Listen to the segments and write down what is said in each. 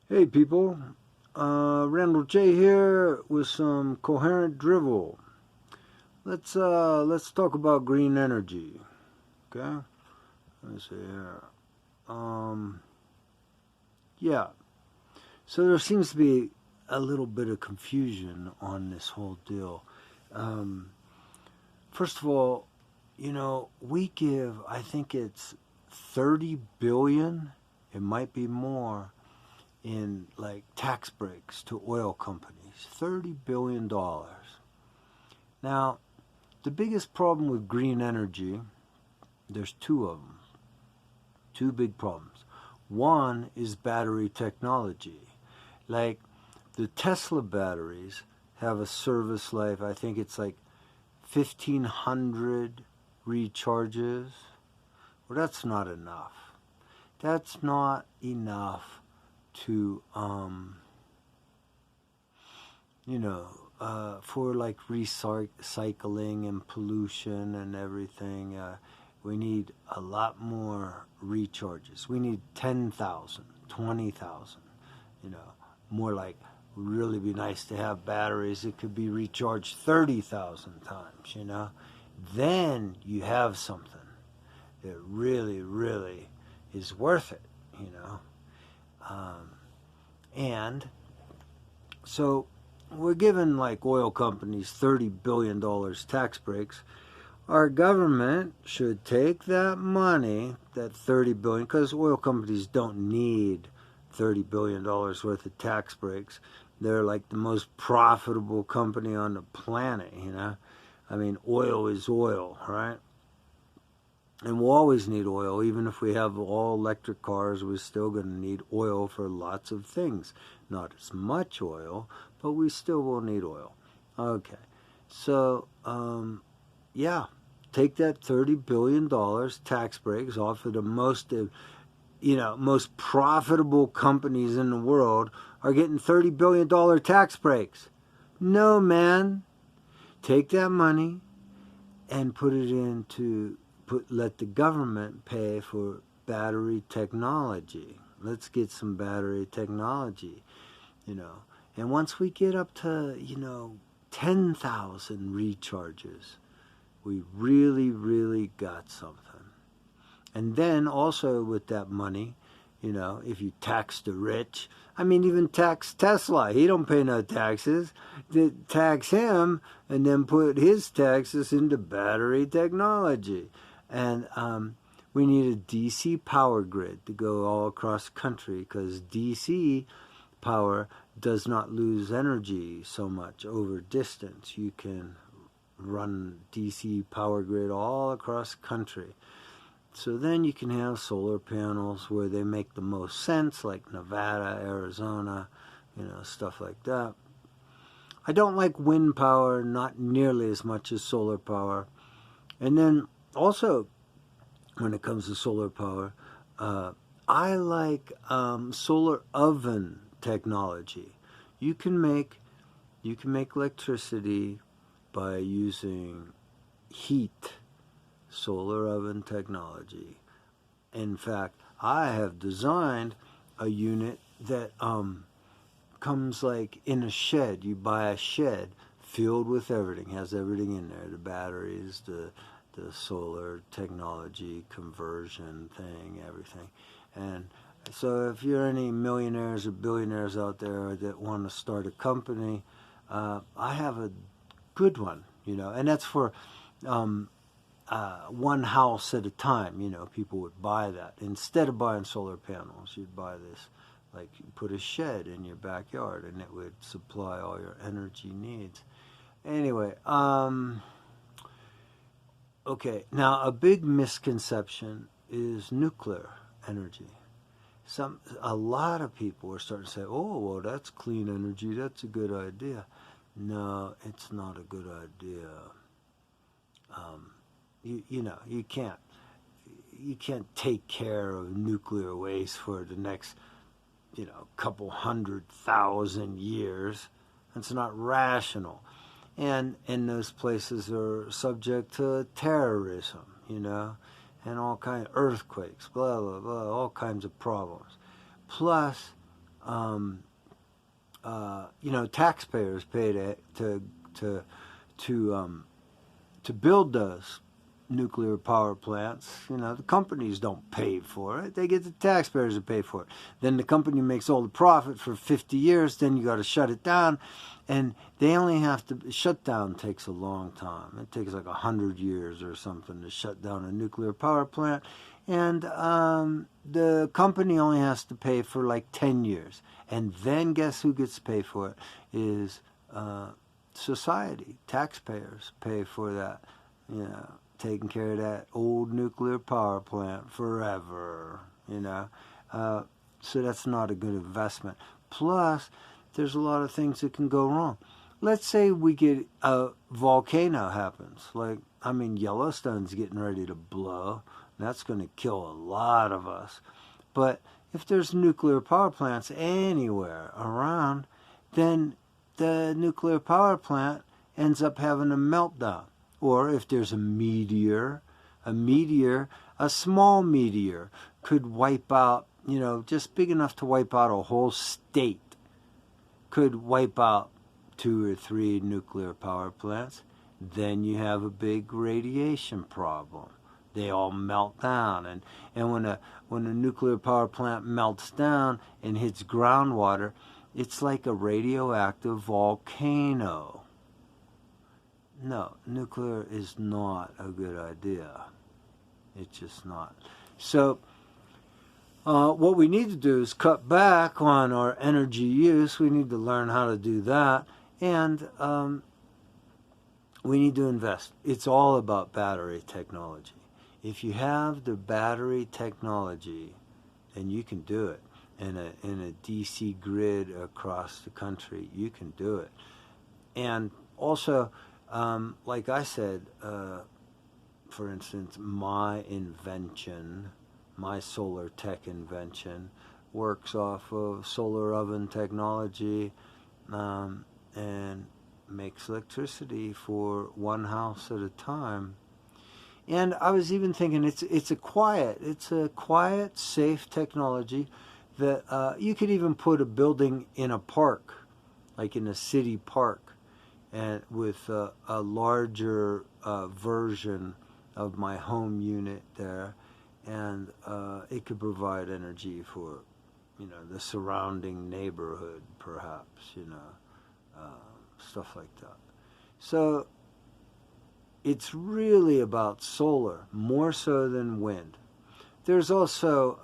Hey people, Randall J here with some coherent drivel. Let's talk about green energy. Okay, let me see here. Um, yeah. So there seems to be a little bit of confusion on this whole deal. Um, First of all, we give. I think it's 30 billion. It might be more in like tax breaks to oil companies. $30 billion. Now, the biggest problem with green energy, there's two of them, two big problems. One is battery technology. Like the Tesla batteries have a service life, I think it's like 1,500 recharges. Well, that's not enough. That's not enough to, you know, for like recycling and pollution and everything. We need a lot more recharges. We need 10,000, 20,000. You know, more like really be nice to have batteries that could be recharged 30,000 times. Then you have something that really, really is worth it. You know, and so we're giving like oil companies $30 billion tax breaks. Our government should take that money, that 30 billion, because oil companies don't need $30 billion worth of tax breaks. They're like the most profitable company on the planet. I mean, oil is oil, right? And we'll always need oil. Even if we have all electric cars, we're still going to need oil for lots of things. Not as much oil, but we still will need oil. Okay. So, yeah, take that $30 billion tax breaks off of the most profitable companies in the world are getting $30 billion tax breaks. No, man. Take that money and put it into let the government pay for battery technology. Let's get some battery technology. And once we get up to, 10,000 recharges, we really, really got something. And then also with that money, if you tax the rich, I mean, even tax Tesla. He don't pay no taxes. Tax him and then put his taxes into battery technology. And we need a DC power grid to go all across the country because DC power does not lose energy so much over distance. You can run DC power grid all across the country. So then you can have solar panels where they make the most sense, like Nevada, Arizona, stuff like that. I don't like wind power, not nearly as much as solar power. And then also, when it comes to solar power, I like solar oven technology. You can make electricity by using heat, solar oven technology. In fact, I have designed a unit that comes like in a shed. You buy a shed filled with everything, has everything in there, the batteries, the solar technology conversion thing, everything. And so if you're any millionaires or billionaires out there that want to start a company, I have a good one, and that's for one house at a time. People would buy that. Instead of buying solar panels, you'd buy this, like you put a shed in your backyard and it would supply all your energy needs. Anyway, okay, now a big misconception is nuclear energy. A lot of people are starting to say, "Oh, well, that's clean energy. That's a good idea." No, it's not a good idea. You can't take care of nuclear waste for the next couple 100,000 years. That's not rational. And those places are subject to terrorism, and all kinds of earthquakes, blah blah blah, all kinds of problems. Plus, taxpayers pay to build those nuclear power plants. The companies don't pay for it. They get the taxpayers to pay for it. Then the company makes all the profit for 50 years. Then you got to shut it down. And they only have to, shutdown takes a long time. It takes like 100 years or something to shut down a nuclear power plant. And the company only has to pay for like 10 years. And then guess who gets to pay for it? Is society. Taxpayers pay for that, taking care of that old nuclear power plant forever, So that's not a good investment. Plus, there's a lot of things that can go wrong. Let's say we get a volcano happens. Yellowstone's getting ready to blow. That's going to kill a lot of us. But if there's nuclear power plants anywhere around, then the nuclear power plant ends up having a meltdown. Or if there's a small meteor could wipe out, just big enough to wipe out a whole state, could wipe out 2 or 3 nuclear power plants. Then you have a big radiation problem. They all melt down. And when a nuclear power plant melts down and hits groundwater, it's like a radioactive volcano. No, nuclear is not a good idea. It's just not. So what we need to do is cut back on our energy use. We need to learn how to do that. And we need to invest. It's all about battery technology. If you have the battery technology, then you can do it. In a DC grid across the country, you can do it. And also, like I said, for instance, my solar tech invention works off of solar oven technology and makes electricity for one house at a time. And I was even thinking it's a quiet, safe technology that you could even put a building in a park, like in a city park, and with a larger version of my home unit there, and it could provide energy for, the surrounding neighborhood, perhaps, stuff like that. So it's really about solar, more so than wind. There's also,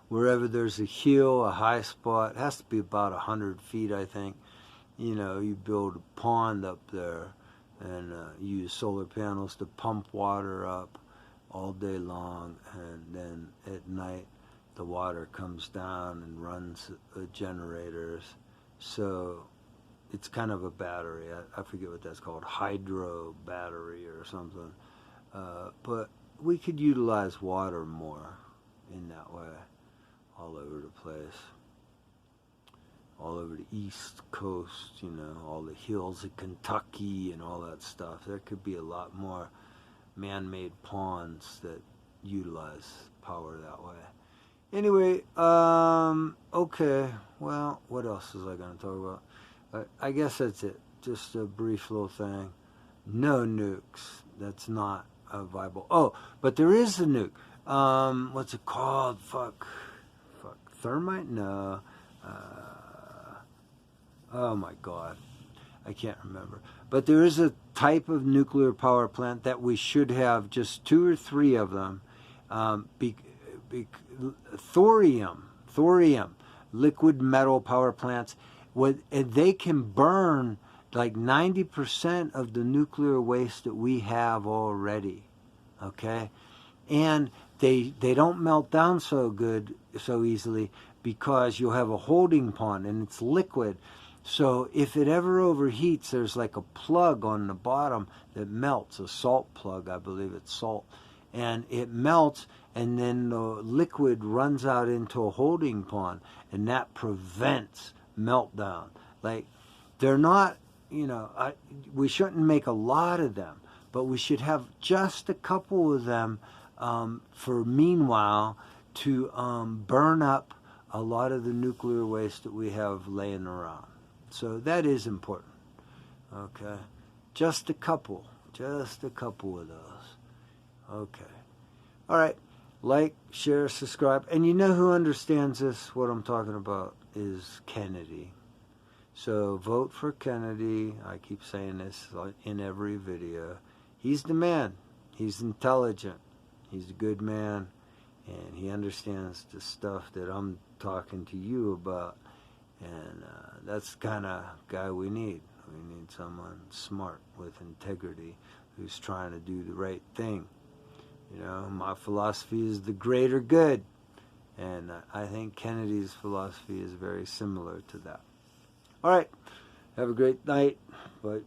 wherever there's a hill, a high spot, it has to be about 100 feet, I think. You build a pond up there and use solar panels to pump water up all day long, and then at night the water comes down and runs generators. So it's kind of a battery. I forget what that's called, hydro battery or something. But we could utilize water more in that way, all over the place, all over the East Coast, all the hills of Kentucky and all that stuff. There could be a lot more man-made ponds that utilize power that way. Anyway, okay, well, what else was I going to talk about? I guess that's it. Just a brief little thing. No nukes. That's not viable. Oh, but there is a nuke. What's it called? Fuck. Thermite? No. Oh my God. I can't remember. But there is a type of nuclear power plant that we should have just 2 or 3 of them. Thorium, liquid metal power plants. They can burn like 90% of the nuclear waste that we have already, okay? And they don't melt down so easily, because you'll have a holding pond and it's liquid. So if it ever overheats, there's like a plug on the bottom that melts, a salt plug, I believe it's salt. And it melts, and then the liquid runs out into a holding pond, and that prevents meltdown. Like, they're not, we shouldn't make a lot of them, but we should have just a couple of them for meanwhile to burn up a lot of the nuclear waste that we have laying around. So that is important. Okay, just a couple of those. Okay, all right. Like, share, subscribe, and you know who understands this? What I'm talking about is Kennedy. So vote for Kennedy. I keep saying this in every video. He's the man. He's intelligent. He's a good man, and he understands the stuff that I'm talking to you about. And that's the kind of guy we need. We need someone smart with integrity who's trying to do the right thing. You know, my philosophy is the greater good. And I think Kennedy's philosophy is very similar to that. All right. Have a great night. But